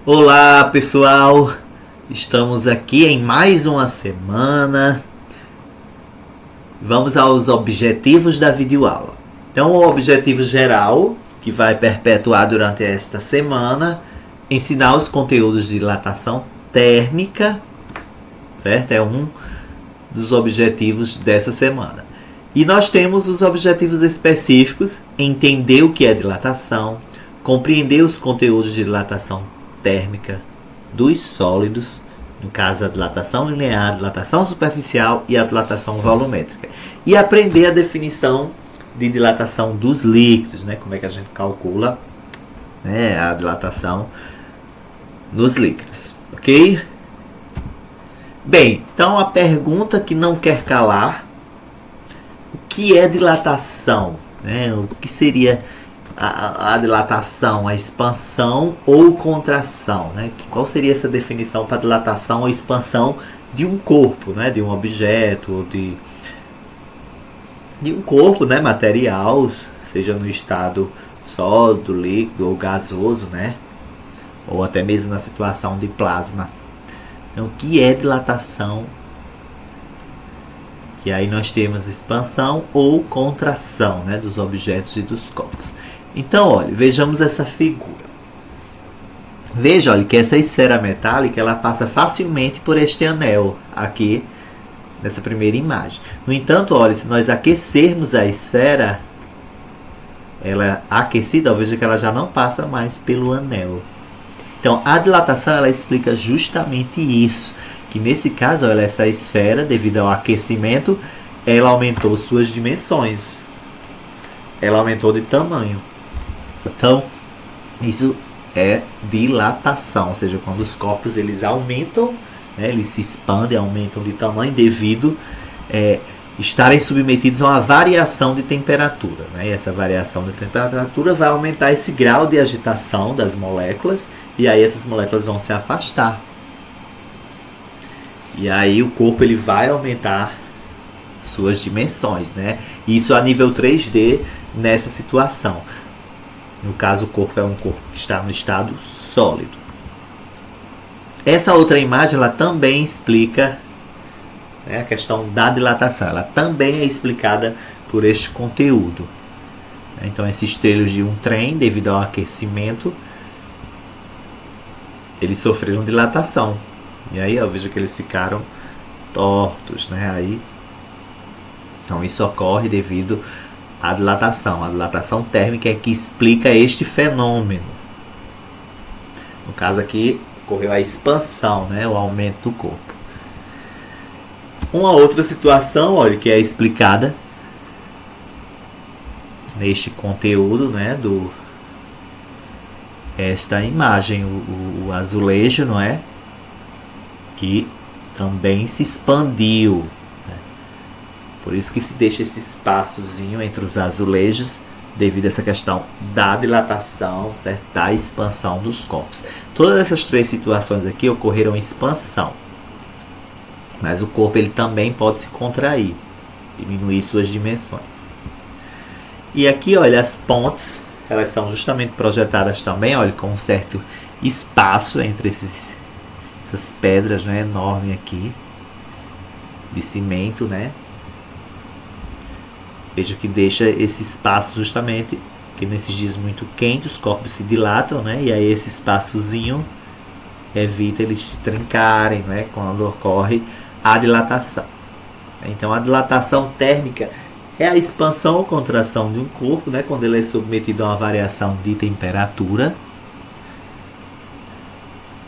Olá pessoal, estamos aqui em mais uma semana. Vamos aos objetivos da videoaula. Então, o objetivo geral, que vai perpetuar durante esta semana, ensinar os conteúdos de dilatação térmica, certo? É um dos objetivos dessa semana. E nós temos os objetivos específicos: entender o que é dilatação, compreender os conteúdos de dilatação térmica dos sólidos, no caso a dilatação linear, a dilatação superficial e a dilatação volumétrica, e aprender a definição de dilatação dos líquidos, né? Como é que a gente calcula, né, a dilatação nos líquidos, ok? Bem, então a pergunta que não quer calar: o que é dilatação, né? O que seria a dilatação, a expansão ou contração, né? Qual seria essa definição para dilatação ou expansão de um corpo, né? De um objeto, de um corpo, né? Material, seja no estado sólido, líquido ou gasoso, né? Ou até mesmo na situação de plasma. Então, o que é dilatação? E aí nós temos expansão ou contração, né, dos objetos e dos corpos. Então, olha, vejamos essa figura. Veja, olha, que essa esfera metálica ela passa facilmente por este anel aqui nessa primeira imagem. No entanto, olha, se nós aquecermos a esfera, ela é aquecida, veja que ela já não passa mais pelo anel. Então, a dilatação ela explica justamente isso, que nesse caso, olha, essa esfera, devido ao aquecimento, ela aumentou suas dimensões. Ela aumentou de tamanho. Então, isso é dilatação, ou seja, quando os corpos eles aumentam, né, eles se expandem, aumentam de tamanho devido estarem submetidos a uma variação de temperatura, né? E essa variação de temperatura vai aumentar esse grau de agitação das moléculas, e aí essas moléculas vão se afastar. E aí o corpo ele vai aumentar suas dimensões, né? Isso a nível 3D nessa situação. No caso, o corpo é um corpo que está no estado sólido. Essa outra imagem ela também explica, né, a questão da dilatação. Ela também é explicada por este conteúdo. Então, esses trilhos de um trem, devido ao aquecimento, eles sofreram dilatação. E aí, ó, veja que eles ficaram tortos, né? Aí, então, isso ocorre devido à dilatação. A dilatação térmica é que explica este fenômeno. No caso aqui, ocorreu a expansão, né? O aumento do corpo. Uma outra situação, olha, que é explicada neste conteúdo, né? Esta imagem, o azulejo, não é? Que também se expandiu, né? Por isso que se deixa esse espaçozinho entre os azulejos, devido a essa questão da dilatação, certo? Da expansão dos corpos. Todas essas três situações aqui ocorreram em expansão, mas o corpo ele também pode se contrair, diminuir suas dimensões. E aqui, olha, as pontes, elas são justamente projetadas também, olha, com um certo espaço entre essas pedras, né, enorme aqui de cimento, né? Veja que deixa esse espaço justamente que nesses dias muito quentes os corpos se dilatam, né? E aí esse espaçozinho evita eles se trincarem, né, quando ocorre a dilatação. Então a dilatação térmica é a expansão ou contração de um corpo, né, quando ele é submetido a uma variação de temperatura.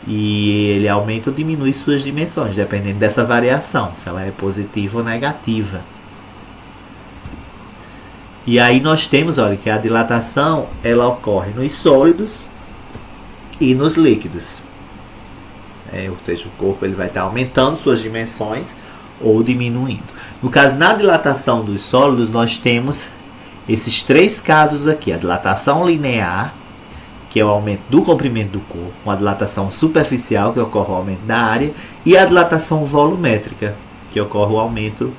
E ele aumenta ou diminui suas dimensões, dependendo dessa variação, se ela é positiva ou negativa. E aí nós temos, olha, que a dilatação ela ocorre nos sólidos e nos líquidos. Ou seja, o corpo ele vai estar aumentando suas dimensões ou diminuindo. No caso, na dilatação dos sólidos, nós temos esses três casos aqui: a dilatação linear, que é o aumento do comprimento do corpo, uma dilatação superficial, que ocorre o aumento da área, e a dilatação volumétrica, que ocorre o aumento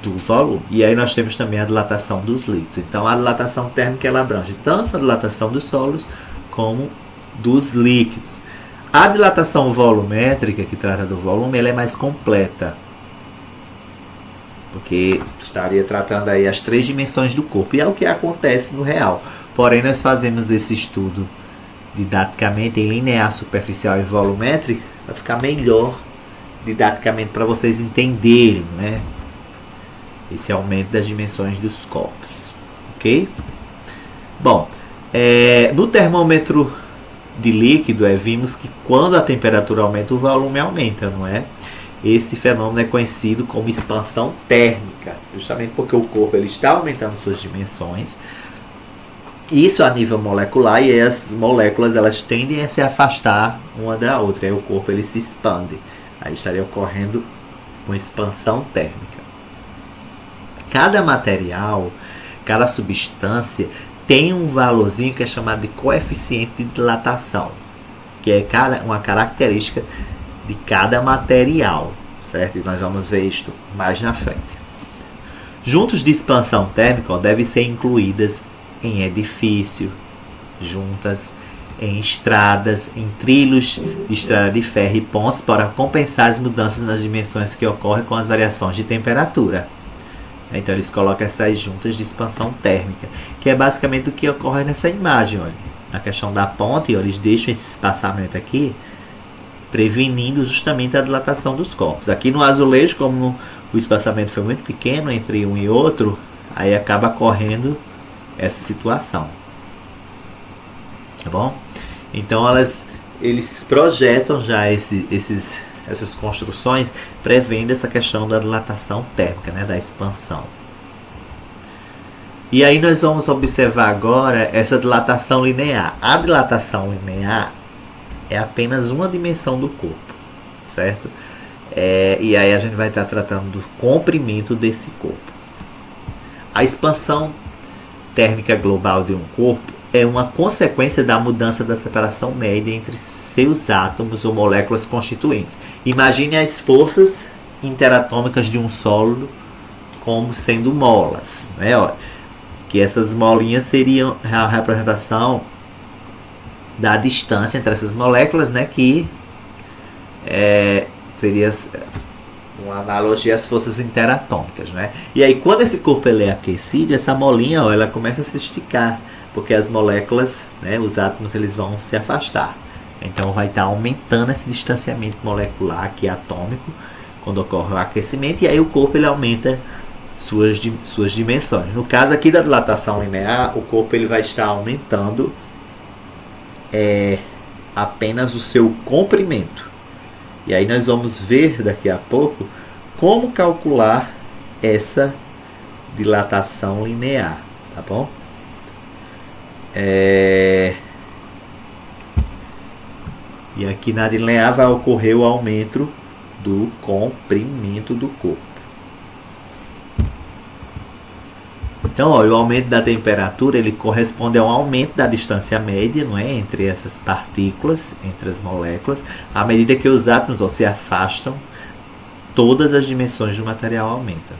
do volume. E aí nós temos também a dilatação dos líquidos. Então a dilatação térmica ela abrange tanto a dilatação dos sólidos como dos líquidos. A dilatação volumétrica, que trata do volume, ela é mais completa, porque estaria tratando aí as 3 dimensões do corpo, e é o que acontece no real. Porém, nós fazemos esse estudo didaticamente em linear, superficial e volumétrico para ficar melhor didaticamente para vocês entenderem, né? Esse aumento das dimensões dos corpos, ok? Bom, no termômetro de líquido, vimos que quando a temperatura aumenta, o volume aumenta, não é? Esse fenômeno é conhecido como expansão térmica, justamente porque o corpo ele está aumentando suas dimensões, isso a nível molecular, e as moléculas elas tendem a se afastar uma da outra, aí o corpo ele se expande, aí estaria ocorrendo uma expansão térmica. Cada material, cada substância tem um valorzinho que é chamado de coeficiente de dilatação, que é uma característica de cada material, certo? E nós vamos ver isso mais na frente. Juntas de expansão térmica devem ser incluídas em edifício, juntas em estradas, em trilhos de estrada de ferro e pontes para compensar as mudanças nas dimensões que ocorrem com as variações de temperatura. Então eles colocam essas juntas de expansão térmica, que é basicamente o que ocorre nessa imagem. Olha. Na questão da ponte, olha, eles deixam esse espaçamento aqui, prevenindo justamente a dilatação dos corpos. Aqui no azulejo, como o espaçamento foi muito pequeno entre um e outro, aí acaba correndo essa situação. Tá bom? Então eles projetam já essas construções prevendo essa questão da dilatação térmica, né, da expansão. E aí nós vamos observar agora essa dilatação linear. A dilatação linear é apenas uma dimensão do corpo, certo? E aí a gente vai estar tratando do comprimento desse corpo. A expansão térmica global de um corpo é uma consequência da mudança da separação média entre seus átomos ou moléculas constituintes. Imagine as forças interatômicas de um sólido como sendo molas, né? Olha, que essas molinhas seriam a representação da distância entre essas moléculas, né? Que seria uma analogia às forças interatômicas, né? E aí quando esse corpo ele é aquecido, essa molinha, ó, ela começa a se esticar, porque as moléculas, né, os átomos, eles vão se afastar. Então vai estar aumentando esse distanciamento molecular aqui atômico quando ocorre o aquecimento, e aí o corpo ele aumenta suas dimensões. No caso aqui da dilatação linear, o corpo ele vai estar aumentando apenas o seu comprimento. E aí nós vamos ver daqui a pouco como calcular essa dilatação linear, tá bom? E aqui na linear vai ocorrer o aumento do comprimento do corpo. Então, olha, o aumento da temperatura ele corresponde a um aumento da distância média, não é, entre essas partículas, entre as moléculas, à medida que os átomos se afastam, todas as dimensões do material aumentam.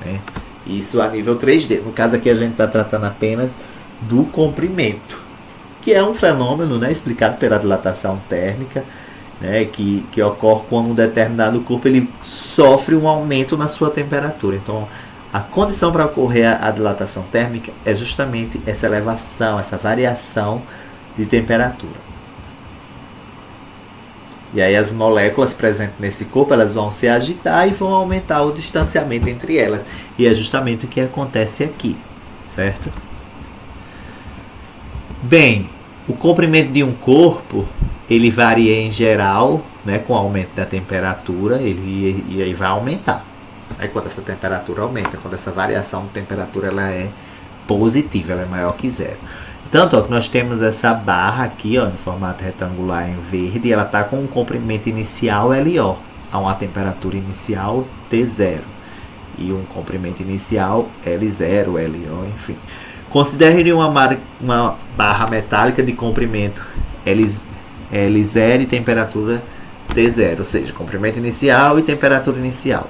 Né? Isso a nível 3D. No caso aqui a gente está tratando apenas do comprimento, que é um fenômeno, né, explicado pela dilatação térmica, né, que ocorre quando um determinado corpo ele sofre um aumento na sua temperatura. Então, a condição para ocorrer a dilatação térmica é justamente essa elevação, essa variação de temperatura. E aí as moléculas presentes nesse corpo elas vão se agitar e vão aumentar o distanciamento entre elas. E é justamente o que acontece aqui, certo? Bem, o comprimento de um corpo ele varia em geral, né, com o aumento da temperatura, e aí vai aumentar. Aí quando essa temperatura aumenta, quando essa variação de temperatura ela é positiva, ela é maior que zero. Tanto ó, que nós temos essa barra aqui, ó, no formato retangular em verde, e ela está com um comprimento inicial LO, a uma temperatura inicial T0 e um comprimento inicial L0, LO, enfim. Considere uma barra metálica de comprimento L0 e temperatura T0, ou seja, comprimento inicial e temperatura inicial.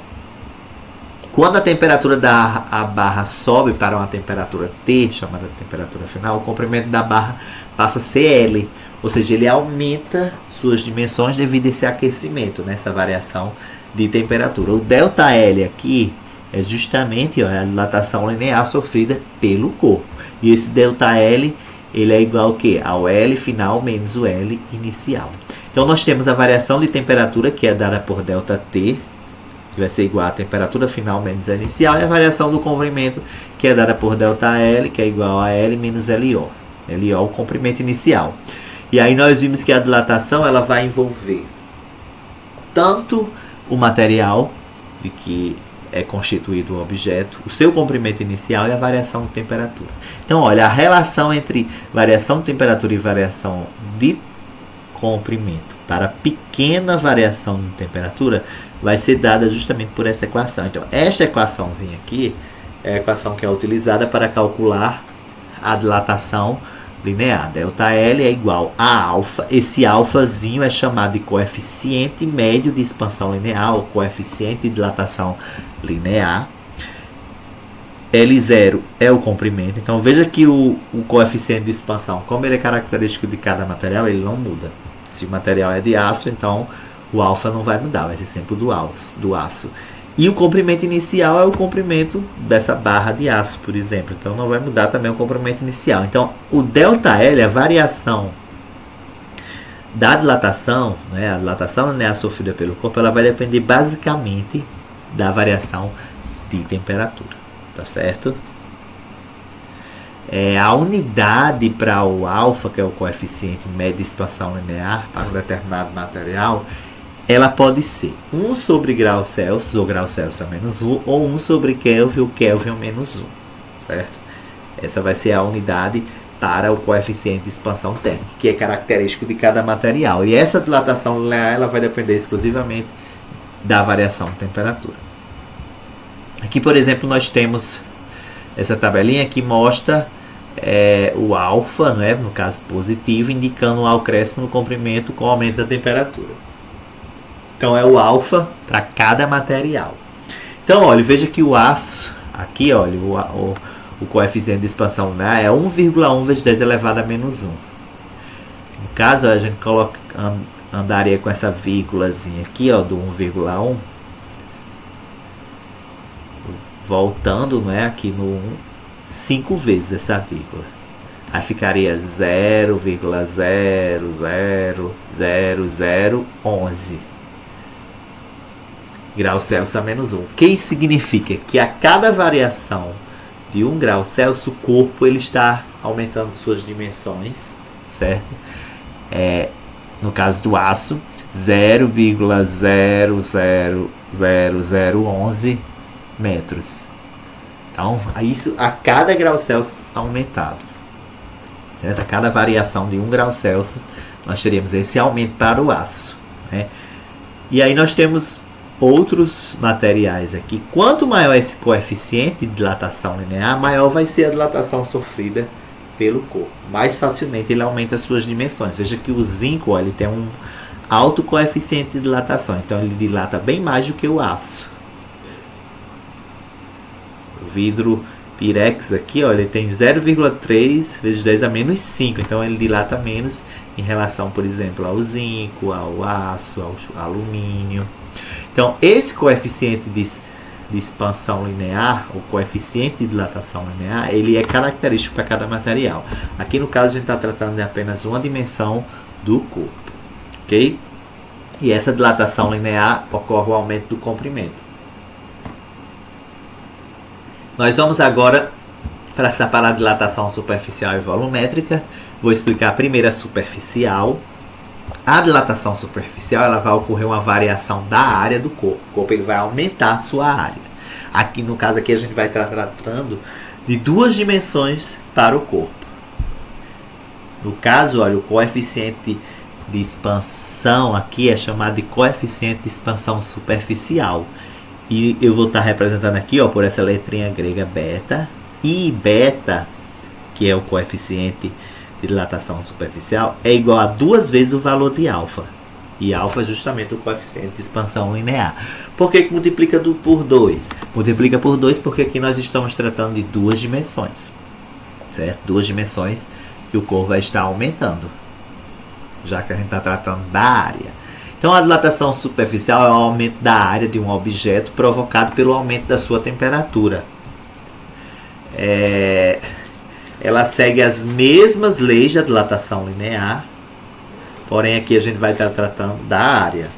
Quando a temperatura da barra sobe para uma temperatura T, chamada temperatura final, o comprimento da barra passa a ser L, Ou seja, ele aumenta suas dimensões devido a esse aquecimento, né? Essa variação de temperatura. O ΔL aqui é justamente a dilatação linear sofrida pelo corpo. E esse ΔL ele é igual ao quê? Ao L final menos o L inicial. Então nós temos a variação de temperatura que é dada por ΔT, que vai ser igual à temperatura final menos a inicial, e a variação do comprimento que é dada por ΔL, que é igual a L menos LO. LO é o comprimento inicial. E aí nós vimos que a dilatação ela vai envolver tanto o material de que é constituído o objeto, o seu comprimento inicial e a variação de temperatura. Então, olha, a relação entre variação de temperatura e variação de comprimento para pequena variação de temperatura vai ser dada justamente por essa equação. Então, esta equaçãozinha aqui é a equação que é utilizada para calcular a dilatação linear. ΔL é igual a alfa. Esse alfazinho é chamado de coeficiente médio de expansão linear, ou coeficiente de dilatação linear. L0 é o comprimento. Então veja que o coeficiente de expansão, como ele é característico de cada material, ele não muda. Se o material é de aço, então o alfa não vai mudar, vai ser sempre do aço. E o comprimento inicial é o comprimento dessa barra de aço, por exemplo. Então não vai mudar também o comprimento inicial. Então o ΔL, a variação da dilatação, né, a dilatação linear sofrida pelo corpo, ela vai depender basicamente da variação de temperatura. Tá certo? A unidade para o alfa, que é o coeficiente médio de expansão linear para um determinado material, ela pode ser 1 sobre grau Celsius, ou grau Celsius a menos 1, ou 1 sobre Kelvin, ou Kelvin a menos 1, certo? Essa vai ser a unidade para o coeficiente de expansão térmica, que é característico de cada material. E essa dilatação linear ela vai depender exclusivamente da variação de temperatura. Aqui, por exemplo, nós temos essa tabelinha que mostra o alfa, né, no caso positivo, indicando o acréscimo no comprimento com o aumento da temperatura. Então é o alfa para cada material. Então, olha, veja que o aço, aqui, olha, o coeficiente de expansão linear é 1,1 vezes 10 elevado a menos 1. No caso, a gente andaria com essa vírgulazinha aqui, ó, do 1,1. Voltando, né, aqui no 1, 5 vezes essa vírgula. Aí ficaria 0,0000011 graus Celsius a menos 1. O que isso significa? Que a cada variação de 1 grau Celsius, o corpo ele está aumentando suas dimensões, certo? No caso do aço, 0,00011 metros. Então, isso a cada grau Celsius aumentado. Certo? A cada variação de 1 grau Celsius, nós teríamos esse aumento para o aço, né? E aí nós temos outros materiais aqui. Quanto maior esse coeficiente de dilatação linear, maior vai ser a dilatação sofrida pelo corpo. Mais facilmente ele aumenta as suas dimensões. Veja que o zinco, ó, ele tem um alto coeficiente de dilatação. Então ele dilata bem mais do que o aço. O vidro Pirex aqui, ó, ele tem 0,3 vezes 10 a menos 5. Então ele dilata menos em relação, por exemplo, ao zinco, ao aço, ao alumínio. Então, esse coeficiente de expansão linear, o coeficiente de dilatação linear, ele é característico para cada material. Aqui no caso a gente está tratando de apenas uma dimensão do corpo, ok? E essa dilatação linear ocorre o aumento do comprimento. Nós vamos agora para separar a dilatação superficial e volumétrica. Vou explicar primeiro a superficial. A dilatação superficial ela vai ocorrer uma variação da área do corpo. O corpo ele vai aumentar a sua área. Aqui no caso aqui a gente vai estar tratando de duas dimensões para o corpo. No caso, olha, o coeficiente de expansão aqui é chamado de coeficiente de expansão superficial. E eu vou estar representando aqui, ó, por essa letrinha grega beta. E beta, que é o coeficiente de dilatação superficial, é igual a 2 vezes o valor de alfa. E alfa é justamente o coeficiente de expansão linear. Por que multiplica por 2? Multiplica por 2 porque aqui nós estamos tratando de duas dimensões. Certo? Duas dimensões que o corpo vai estar aumentando. já que a gente está tratando da área. Então a dilatação superficial é o aumento da área de um objeto provocado pelo aumento da sua temperatura. Ela segue as mesmas leis da dilatação linear, porém aqui a gente vai estar tratando da área.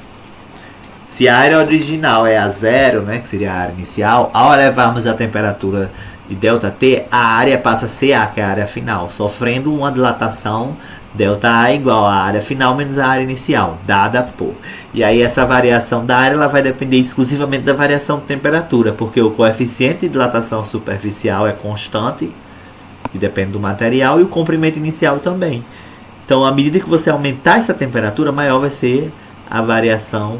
Se a área original é a zero, né, que seria a área inicial, ao elevarmos a temperatura de ΔT, a área passa a ser A, que é a área final, sofrendo uma dilatação ΔA igual à área final menos a área inicial, dada por. E aí essa variação da área ela vai depender exclusivamente da variação de temperatura, porque o coeficiente de dilatação superficial é constante, que depende do material, e o comprimento inicial também. Então, à medida que você aumentar essa temperatura, maior vai ser a variação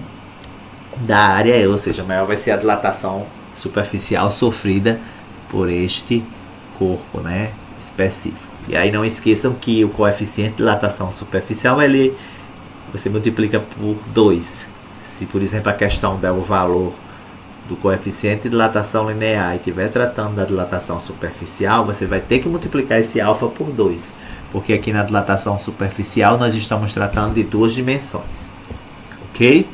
da área, ou seja, maior vai ser a dilatação superficial sofrida por este corpo, né, específico. E aí não esqueçam que o coeficiente de dilatação superficial você multiplica por 2. Se, por exemplo, a questão der o valor do coeficiente de dilatação linear e estiver tratando da dilatação superficial, você vai ter que multiplicar esse alfa por 2, porque aqui na dilatação superficial nós estamos tratando de duas dimensões, ok?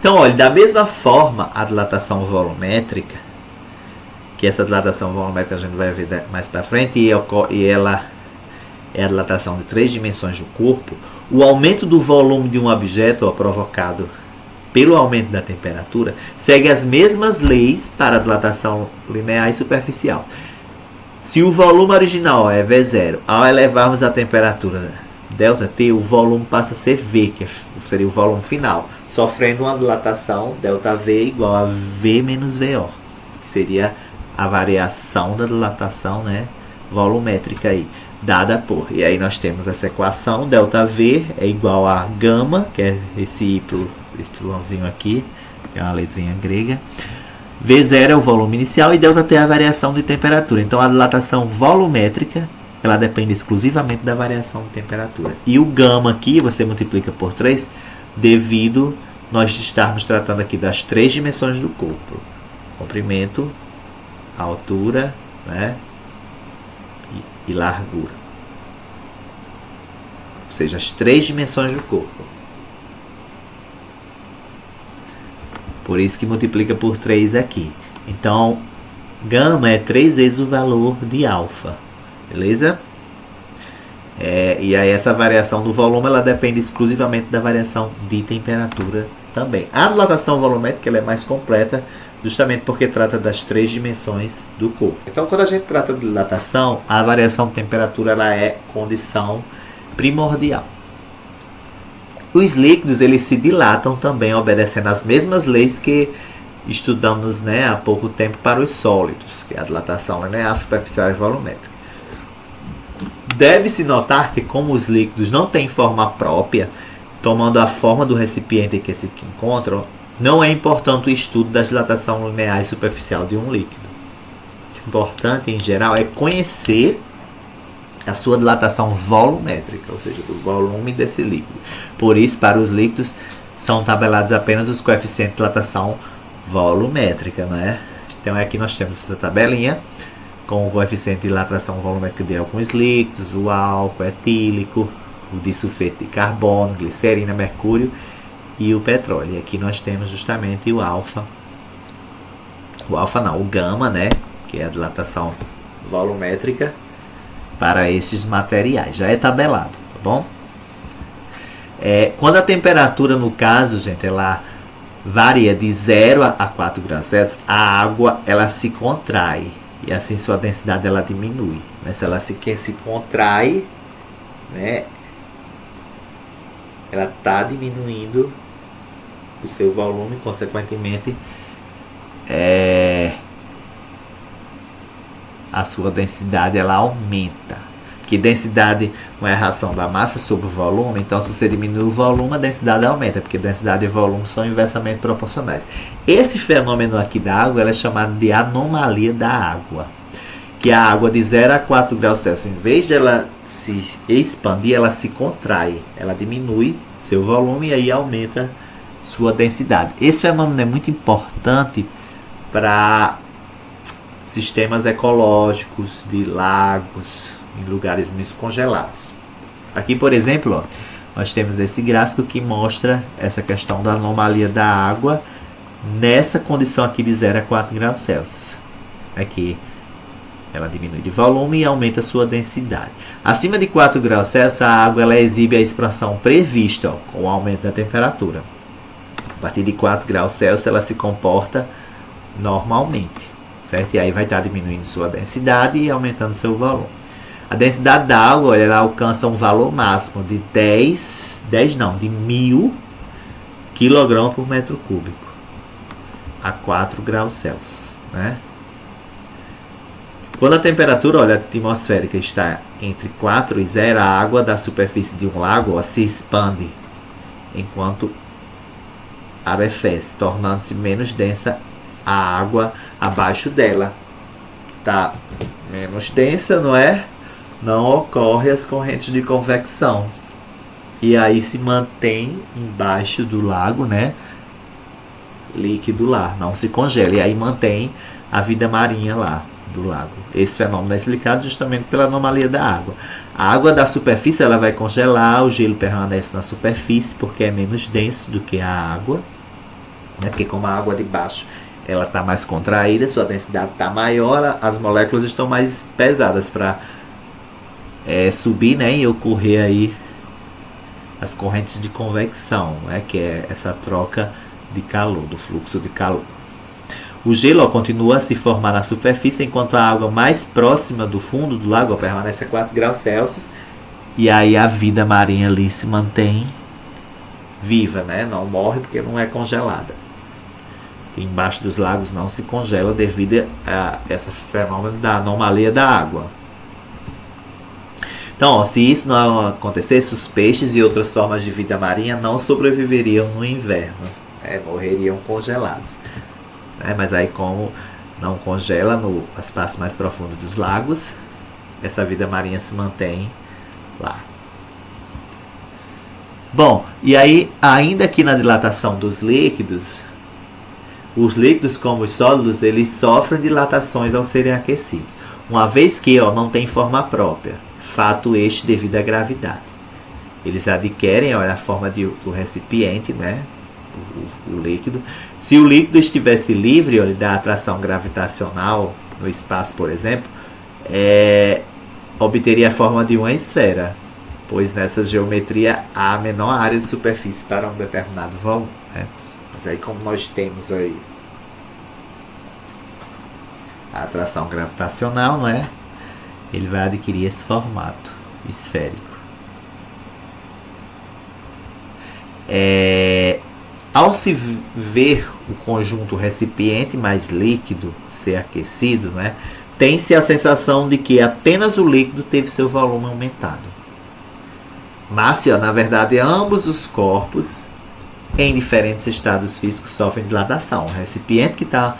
Então, olha, da mesma forma, a dilatação volumétrica, que essa dilatação volumétrica a gente vai ver mais para frente, e ela é a dilatação de 3 dimensões do corpo, o aumento do volume de um objeto provocado pelo aumento da temperatura segue as mesmas leis para a dilatação linear e superficial. Se o volume original é V0, ao elevarmos a temperatura ΔT, o volume passa a ser V, que seria o volume final, sofrendo uma dilatação ΔV igual a V menos VO, que seria a variação da dilatação, né, volumétrica aí, dada por. E aí nós temos essa equação, ΔV é igual a gama, que é esse yzinho aqui, que é uma letrinha grega. V0 é o volume inicial e ΔT é a variação de temperatura. Então a dilatação volumétrica, ela depende exclusivamente da variação de temperatura. E o gama aqui você multiplica por 3, devido nós estarmos tratando aqui das 3 dimensões do corpo. Comprimento, altura, né, e largura. Ou seja, as 3 dimensões do corpo. Por isso que multiplica por 3 aqui. Então, gama é 3 vezes o valor de alfa. Beleza? E aí essa variação do volume ela depende exclusivamente da variação de temperatura também. A dilatação volumétrica ela é mais completa, justamente porque trata das 3 dimensões do corpo. Então, quando a gente trata de dilatação, a variação de temperatura ela é condição primordial. Os líquidos eles se dilatam também, obedecendo às mesmas leis que estudamos, né, há pouco tempo para os sólidos, que é a dilatação linear, superficial e volumétrica. Deve-se notar que, como os líquidos não têm forma própria, tomando a forma do recipiente em que se encontram, não é importante o estudo da dilatação linear e superficial de um líquido. O importante, em geral, é conhecer a sua dilatação volumétrica, ou seja, do volume desse líquido. Por isso, para os líquidos, são tabelados apenas os coeficientes de dilatação volumétrica, né? Então, aqui nós temos essa tabelinha com o coeficiente de dilatação volumétrica de alguns líquidos, o álcool etílico, o disulfeto de carbono, glicerina, mercúrio e o petróleo. E aqui nós temos justamente o alfa. O gama, né? Que é a dilatação volumétrica para esses materiais. Já é tabelado, tá bom? Quando a temperatura, no caso, gente, ela varia de 0 a 4 graus Celsius, a água ela se contrai e assim sua densidade ela diminui. Mas se ela se contrai, né, ela está diminuindo o seu volume, consequentemente a sua densidade ela aumenta. Porque densidade não é a relação da massa sobre o volume, então se você diminui o volume, a densidade aumenta, porque densidade e volume são inversamente proporcionais. Esse fenômeno aqui da água ela é chamado de anomalia da água, que a água de 0 a 4 graus Celsius, em vez de ela se expandir, ela se contrai, ela diminui seu volume e aí aumenta sua densidade. Esse fenômeno é muito importante para sistemas ecológicos de lagos, em lugares muito congelados. Aqui, por exemplo, ó, nós temos esse gráfico que mostra essa questão da anomalia da água nessa condição aqui de 0 a 4 graus Celsius. Aqui ela diminui de volume e aumenta a sua densidade. Acima de 4 graus Celsius, a água ela exibe a expansão prevista, ó, com o aumento da temperatura. A partir de 4 graus Celsius, ela se comporta normalmente, certo? E aí vai estar diminuindo sua densidade e aumentando seu volume. A densidade da água, olha, ela alcança um valor máximo de 1000 kg por metro cúbico a 4 graus Celsius, né? Quando a temperatura, olha, atmosférica está entre 4 e 0, a água da superfície de um lago, ó, se expande enquanto arrefece, tornando-se menos densa a água abaixo dela. Tá menos densa, não é? Não ocorre as correntes de convecção. E aí se mantém embaixo do lago, né? Líquido lá, não se congela. E aí mantém a vida marinha lá do lago. Esse fenômeno é explicado justamente pela anomalia da água. A água da superfície ela vai congelar, o gelo permanece na superfície porque é menos denso do que a água, né? Porque como a água de baixo ela está mais contraída, sua densidade está maior, as moléculas estão mais pesadas para subir, né? E ocorrer aí as correntes de convecção, né? Que é essa troca de calor, do fluxo de calor. O gelo continua a se formar na superfície, enquanto a água mais próxima do fundo do lago permanece a 4 graus Celsius. E aí a vida marinha ali se mantém viva, né? Não morre porque não é congelada. Embaixo dos lagos não se congela devido a esse fenômeno da anomalia da água. Então, ó, se isso não acontecesse, os peixes e outras formas de vida marinha não sobreviveriam no inverno, morreriam congelados. Mas aí, como não congela nas partes mais profundas dos lagos, essa vida marinha se mantém lá. Bom, e aí, ainda aqui na dilatação dos líquidos, os líquidos como os sólidos, eles sofrem dilatações ao serem aquecidos, uma vez que não tem forma própria, fato este devido à gravidade. Eles adquirem a forma do recipiente, né? O líquido. Se o líquido estivesse livre da atração gravitacional no espaço, por exemplo, obteria a forma de uma esfera, pois nessa geometria há a menor área de superfície para um determinado volume, né? Mas aí, como nós temos aí a atração gravitacional, não é? Ele vai adquirir esse formato esférico. Ao se ver o conjunto recipiente mais líquido ser aquecido, né, tem-se a sensação de que apenas o líquido teve seu volume aumentado. Mas, na verdade, ambos os corpos, em diferentes estados físicos, sofrem dilatação. O recipiente que está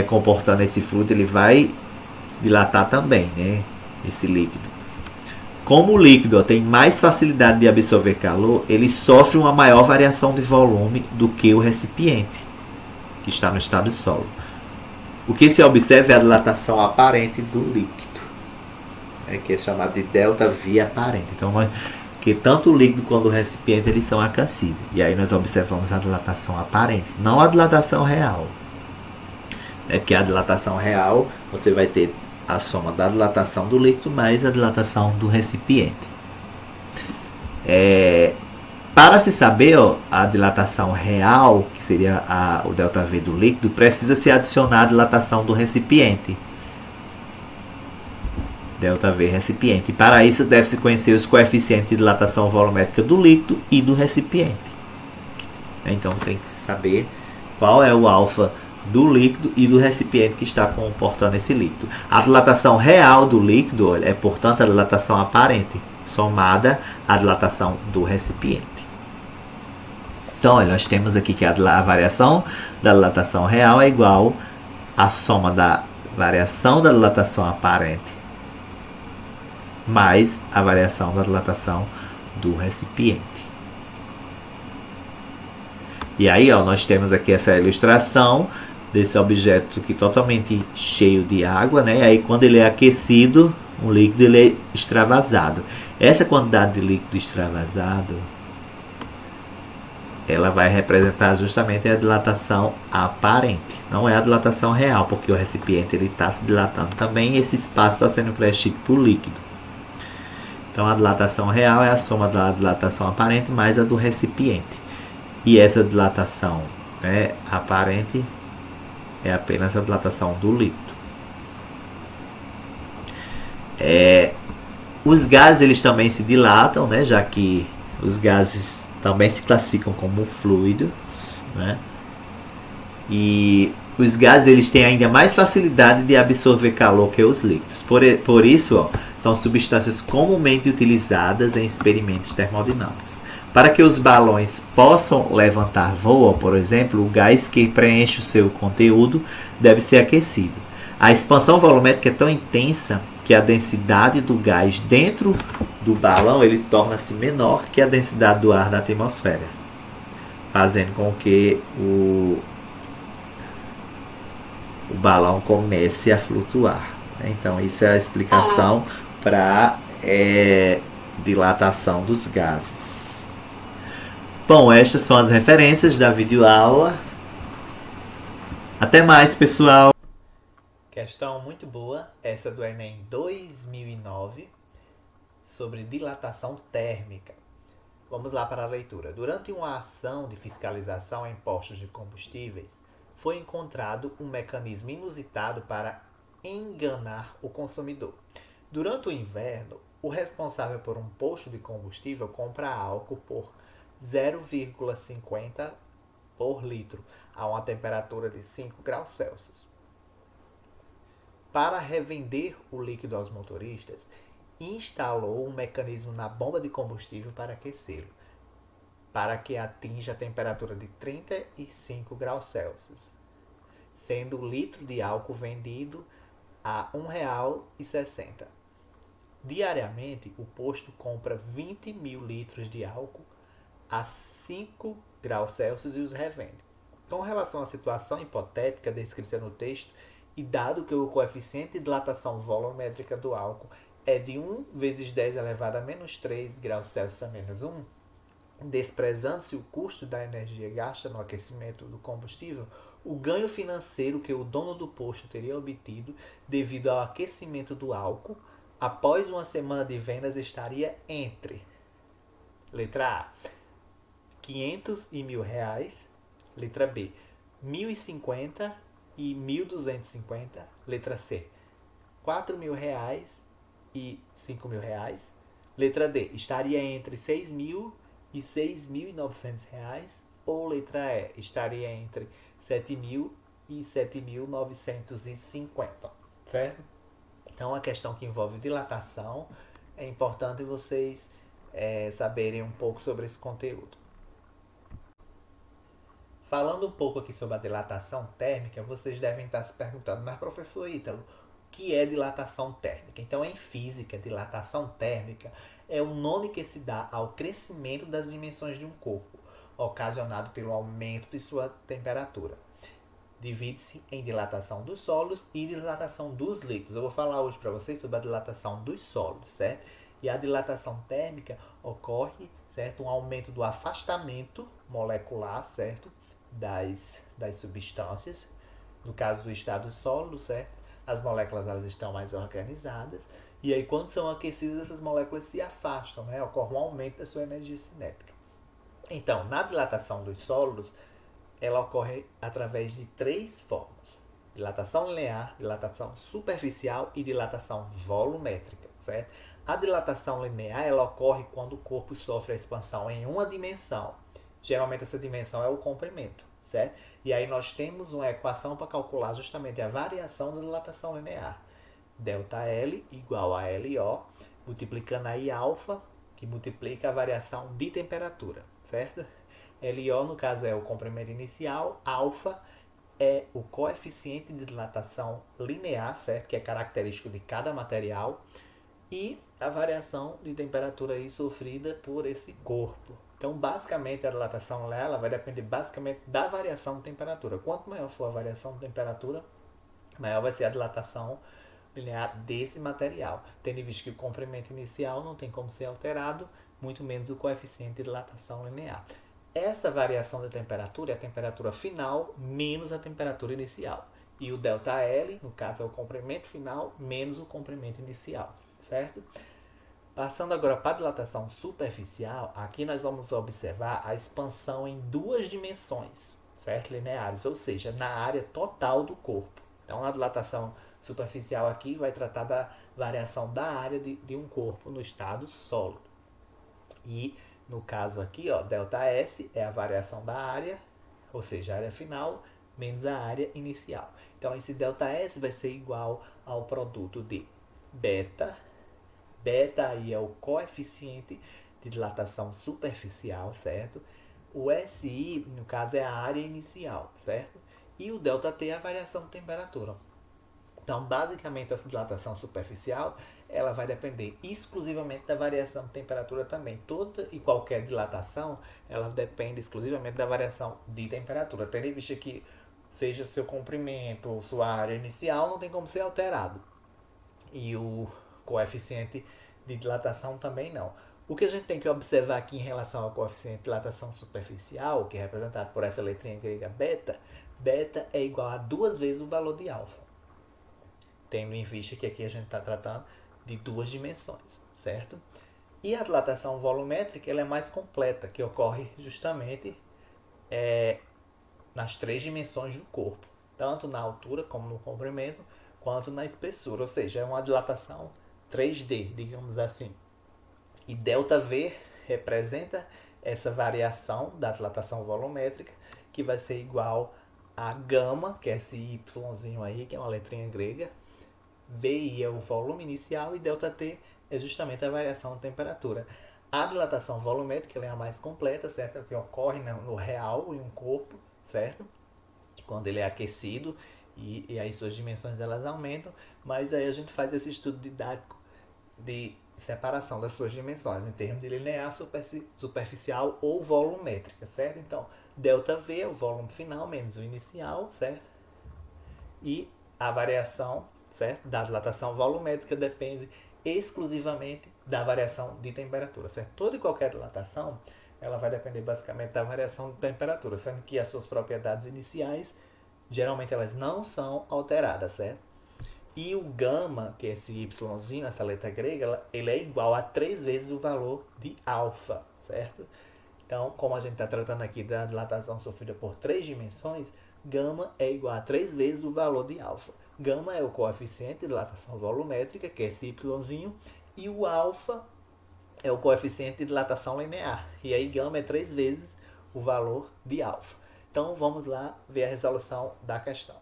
comportando esse fluido, ele vai dilatar também, né, esse líquido. Como o líquido tem mais facilidade de absorver calor, ele sofre uma maior variação de volume do que o recipiente, que está no estado sólido. O que se observa é a dilatação aparente do líquido, que é chamado de ΔV aparente. Então, que tanto o líquido quanto o recipiente eles são aquecidos. E aí nós observamos a dilatação aparente, não a dilatação real. Porque a dilatação real, você vai ter a soma da dilatação do líquido mais a dilatação do recipiente. Para se saber a dilatação real, que seria o ΔV do líquido, precisa se adicionar a dilatação do recipiente. ΔV recipiente. E para isso deve-se conhecer os coeficientes de dilatação volumétrica do líquido e do recipiente. Então tem que saber qual é o alfa do líquido e do recipiente que está comportando esse líquido. A dilatação real do líquido é, portanto, a dilatação aparente, somada à dilatação do recipiente. Então, olha, nós temos aqui que a variação da dilatação real é igual à soma da variação da dilatação aparente mais a variação da dilatação do recipiente. E aí, nós temos aqui essa ilustração desse objeto aqui totalmente cheio de água, né? Aí quando ele é aquecido, o líquido ele é extravasado. Essa quantidade de líquido extravasado, ela vai representar justamente a dilatação aparente. Não é a dilatação real, porque o recipiente está se dilatando também e esse espaço está sendo preenchido por líquido. Então a dilatação real é a soma da dilatação aparente mais a do recipiente. E essa dilatação, né, aparente é apenas a dilatação do líquido. Os gases eles também se dilatam, né, já que os gases também se classificam como fluidos, né? E os gases eles têm ainda mais facilidade de absorver calor que os líquidos. Por isso, ó, são substâncias comumente utilizadas em experimentos termodinâmicos. Para que os balões possam levantar voo, por exemplo, o gás que preenche o seu conteúdo deve ser aquecido. A expansão volumétrica é tão intensa que a densidade do gás dentro do balão ele torna-se menor que a densidade do ar da atmosfera, fazendo com que o balão comece a flutuar. Então, isso é a explicação para dilatação dos gases. Bom, estas são as referências da videoaula. Até mais, pessoal! Questão muito boa, essa do Enem 2009, sobre dilatação térmica. Vamos lá para a leitura. Durante uma ação de fiscalização em postos de combustíveis, foi encontrado um mecanismo inusitado para enganar o consumidor. Durante o inverno, o responsável por um posto de combustível compra álcool por 0,50 por litro a uma temperatura de 5 graus Celsius. Para revender o líquido aos motoristas, instalou um mecanismo na bomba de combustível para aquecê-lo, para que atinja a temperatura de 35 graus Celsius, sendo o litro de álcool vendido a R$ 1,60. Diariamente, o posto compra 20 mil litros de álcool a 5 graus Celsius e os revende. Com relação à situação hipotética descrita no texto, e dado que o coeficiente de dilatação volumétrica do álcool é de 1 vezes 10 elevado a menos 3 graus Celsius a menos 1, desprezando-se o custo da energia gasta no aquecimento do combustível, o ganho financeiro que o dono do posto teria obtido devido ao aquecimento do álcool após uma semana de vendas estaria entre: letra A, 500 e R$ 1.000, letra B, 1.050 e 1.250, letra C, R$ 4.000 e R$ 5.000, letra D, estaria entre R$ 6.000 e R$ 6.900, ou letra E, estaria entre R$ 7.000 e R$ 7.950, certo? Então, a questão que envolve dilatação, é importante vocês saberem um pouco sobre esse conteúdo. Falando um pouco aqui sobre a dilatação térmica, vocês devem estar se perguntando, mas professor Ítalo, o que é dilatação térmica? Então, em física, dilatação térmica é o nome que se dá ao crescimento das dimensões de um corpo, ocasionado pelo aumento de sua temperatura. Divide-se em dilatação dos sólidos e dilatação dos líquidos. Eu vou falar hoje para vocês sobre a dilatação dos sólidos, certo? E a dilatação térmica ocorre, certo? Um aumento do afastamento molecular, certo? Das substâncias. No caso do estado sólido, certo? As moléculas elas estão mais organizadas. E aí, quando são aquecidas, essas moléculas se afastam, né? Ocorre um aumento da sua energia cinética. Então, na dilatação dos sólidos, ela ocorre através de 3 formas: dilatação linear, dilatação superficial e dilatação volumétrica, certo? A dilatação linear ela ocorre quando o corpo sofre a expansão em uma dimensão. Geralmente essa dimensão é o comprimento, certo? E aí nós temos uma equação para calcular justamente a variação da dilatação linear. ΔL igual a LO, multiplicando aí alfa, que multiplica a variação de temperatura, certo? LO, no caso, é o comprimento inicial, alfa é o coeficiente de dilatação linear, certo? Que é característico de cada material, e a variação de temperatura aí sofrida por esse corpo. Então, basicamente, a dilatação linear ela vai depender basicamente da variação de temperatura. Quanto maior for a variação de temperatura, maior vai ser a dilatação linear desse material, tendo em vista que o comprimento inicial não tem como ser alterado, muito menos o coeficiente de dilatação linear. Essa variação de temperatura é a temperatura final menos a temperatura inicial. E o ΔL, no caso, é o comprimento final menos o comprimento inicial, certo? Passando agora para a dilatação superficial, aqui nós vamos observar a expansão em duas dimensões, certo? Lineares, ou seja, na área total do corpo. Então, a dilatação superficial aqui vai tratar da variação da área de um corpo no estado sólido. E no caso aqui, ó, ΔS é a variação da área, ou seja, a área final menos a área inicial. Então, esse ΔS vai ser igual ao produto de beta. Beta aí é o coeficiente de dilatação superficial, certo? O SI, no caso, é a área inicial, certo? E o ΔT é a variação de temperatura. Então, basicamente, a dilatação superficial ela vai depender exclusivamente da variação de temperatura também. Toda e qualquer dilatação ela depende exclusivamente da variação de temperatura. Tendo em vista que seja seu comprimento ou sua área inicial, não tem como ser alterado. E o coeficiente de dilatação também não. O que a gente tem que observar aqui em relação ao coeficiente de dilatação superficial, que é representado por essa letrinha grega beta, beta é igual a 2 vezes o valor de alfa. Tendo em vista que aqui a gente está tratando de duas dimensões, certo? E a dilatação volumétrica ela é mais completa, que ocorre justamente nas três dimensões do corpo, tanto na altura como no comprimento, quanto na espessura, ou seja, é uma dilatação 3D, digamos assim. E ΔV representa essa variação da dilatação volumétrica, que vai ser igual a gama, que é esse Yzinho aí, que é uma letrinha grega. VI é o volume inicial e ΔT é justamente a variação de temperatura. A dilatação volumétrica é a mais completa, certo? É o que ocorre no real em um corpo, certo? Quando ele é aquecido e aí suas dimensões elas aumentam, mas aí a gente faz esse estudo didático de separação das suas dimensões em termos de linear, superficial ou volumétrica, certo? Então, ΔV é o volume final menos o inicial, certo? E a variação, certo, da dilatação volumétrica depende exclusivamente da variação de temperatura, certo? Toda e qualquer dilatação ela vai depender basicamente da variação de temperatura, sendo que as suas propriedades iniciais geralmente elas não são alteradas, certo? E o gama, que é esse Yzinho, essa letra grega, ele é igual a 3 vezes o valor de alfa, certo? Então, como a gente está tratando aqui da dilatação sofrida por três dimensões, gama é igual a 3 vezes o valor de alfa. Gama é o coeficiente de dilatação volumétrica, que é esse Yzinho, e o alfa é o coeficiente de dilatação linear. E aí gama é 3 vezes o valor de alfa. Então vamos lá ver a resolução da questão.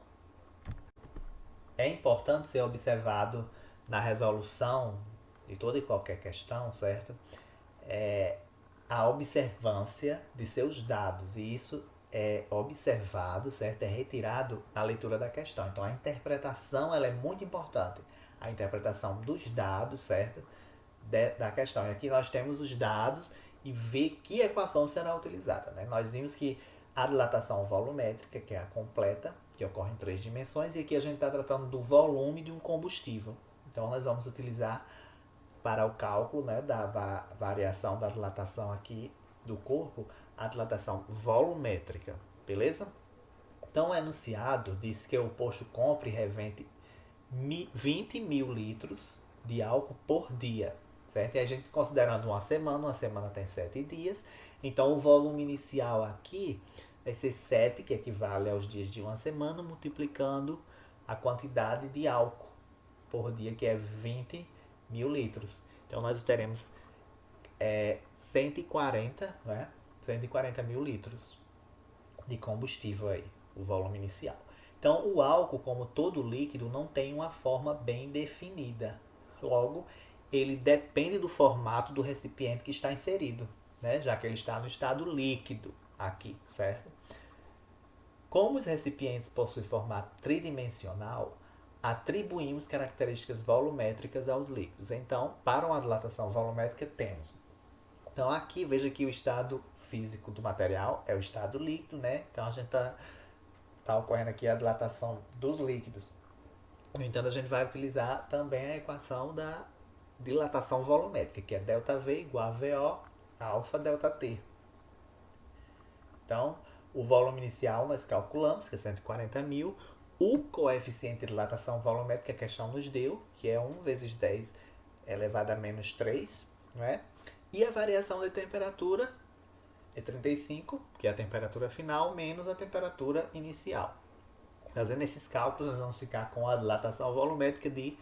É importante ser observado na resolução de toda e qualquer questão, certo? A observância de seus dados. E isso é observado, certo? É retirado na leitura da questão. Então a interpretação ela é muito importante. A interpretação dos dados, certo? Da questão. E aqui nós temos os dados e ver que equação será utilizada. Né? Nós vimos que a dilatação volumétrica, que é a completa, que ocorre em três dimensões, e aqui a gente está tratando do volume de um combustível. Então nós vamos utilizar para o cálculo, né, da variação da dilatação aqui do corpo, a dilatação volumétrica, beleza? Então o enunciado diz que o posto compra e revende 20 mil litros de álcool por dia, certo? E a gente considerando uma semana tem 7 dias, então o volume inicial aqui vai ser 7, que equivale aos dias de uma semana, multiplicando a quantidade de álcool por dia, que é 20 mil litros. Então nós teremos 140, né? 140 mil litros de combustível aí, o volume inicial. Então o álcool, como todo líquido, não tem uma forma bem definida. Logo, ele depende do formato do recipiente que está inserido, né? Já que ele está no estado líquido aqui, certo? Como os recipientes possuem formato tridimensional, atribuímos características volumétricas aos líquidos. Então, para uma dilatação volumétrica, temos. Então, aqui, veja que o estado físico do material é o estado líquido, né? Então, a gente está ocorrendo aqui a dilatação dos líquidos. No entanto, a gente vai utilizar também a equação da dilatação volumétrica, que é ΔV igual a VO alfa ΔT. Então, o volume inicial nós calculamos, que é 140 mil. O coeficiente de dilatação volumétrica que a questão nos deu, que é 1 vezes 10 elevado a menos 3, não é? E a variação de temperatura é 35, que é a temperatura final, menos a temperatura inicial. Fazendo esses cálculos, nós vamos ficar com a dilatação volumétrica de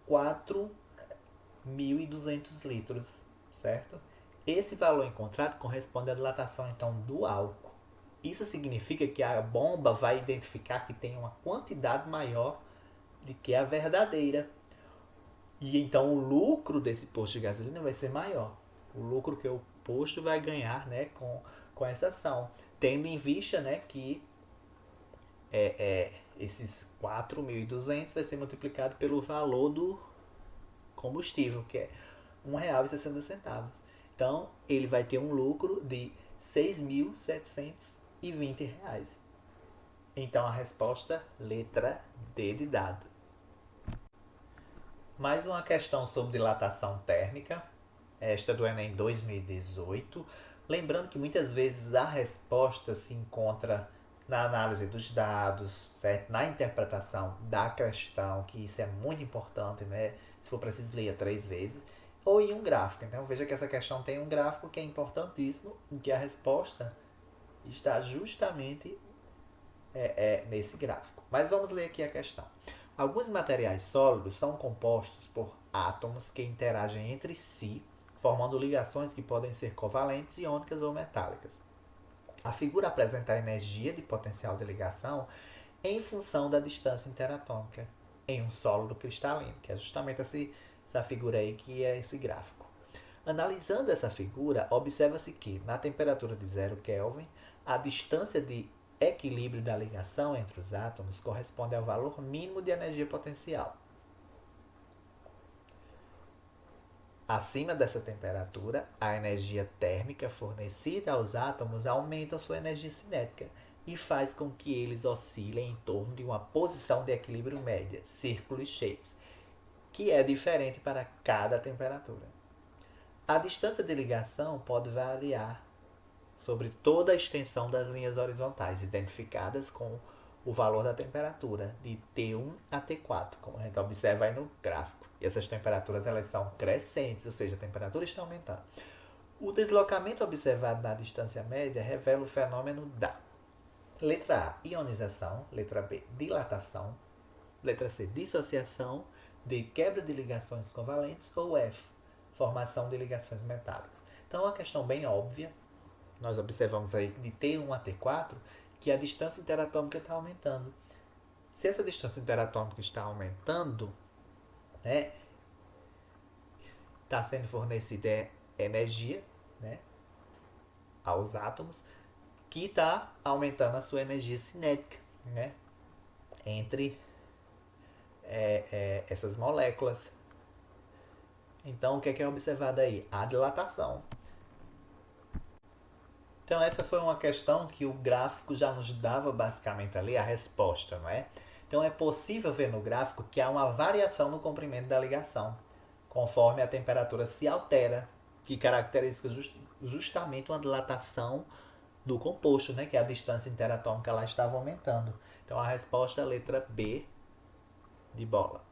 4.200 litros, certo? Esse valor encontrado corresponde à dilatação, então, do álcool. Isso significa que a bomba vai identificar que tem uma quantidade maior do que a verdadeira. E então o lucro desse posto de gasolina vai ser maior. O lucro que o posto vai ganhar, né, com essa ação. Tendo em vista, né, que esses 4.200 vai ser multiplicado pelo valor do combustível, que é R$1,60. Então, ele vai ter um lucro de R$6.720. Então, a resposta, letra D de dado. Mais uma questão sobre dilatação térmica, esta do Enem 2018. Lembrando que muitas vezes a resposta se encontra na análise dos dados, certo? Na interpretação da questão, que isso é muito importante, né? Se for preciso, leia 3 vezes. Ou em um gráfico. Então veja que essa questão tem um gráfico que é importantíssimo, em que a resposta está justamente nesse gráfico. Mas vamos ler aqui a questão. Alguns materiais sólidos são compostos por átomos que interagem entre si, formando ligações que podem ser covalentes, iônicas ou metálicas. A figura apresenta a energia de potencial de ligação em função da distância interatômica em um sólido cristalino, que é justamente essa figura aí que é esse gráfico. Analisando essa figura, observa-se que, na temperatura de 0 Kelvin, a distância de equilíbrio da ligação entre os átomos corresponde ao valor mínimo de energia potencial. Acima dessa temperatura, a energia térmica fornecida aos átomos aumenta sua energia cinética e faz com que eles oscilem em torno de uma posição de equilíbrio média, círculos cheios, que é diferente para cada temperatura. A distância de ligação pode variar sobre toda a extensão das linhas horizontais, identificadas com o valor da temperatura, de T1 a T4, como a gente observa aí no gráfico. E essas temperaturas elas são crescentes, ou seja, a temperatura está aumentando. O deslocamento observado na distância média revela o fenômeno da letra A, ionização, letra B, dilatação, letra C, dissociação, D, quebra de ligações covalentes, ou F, formação de ligações metálicas. Então, é uma questão bem óbvia. Nós observamos aí de T1 a T4 que a distância interatômica está aumentando. Se essa distância interatômica está aumentando, né, está sendo fornecida energia, né, aos átomos, que está aumentando a sua energia cinética, né, entre essas moléculas. Então, o que é observado aí? A dilatação. Então, essa foi uma questão que o gráfico já nos dava basicamente ali a resposta, não é? Então, é possível ver no gráfico que há uma variação no comprimento da ligação, conforme a temperatura se altera, que caracteriza justamente uma dilatação do composto, né? Que a distância interatômica lá estava aumentando. Então, a resposta é a letra B de bola.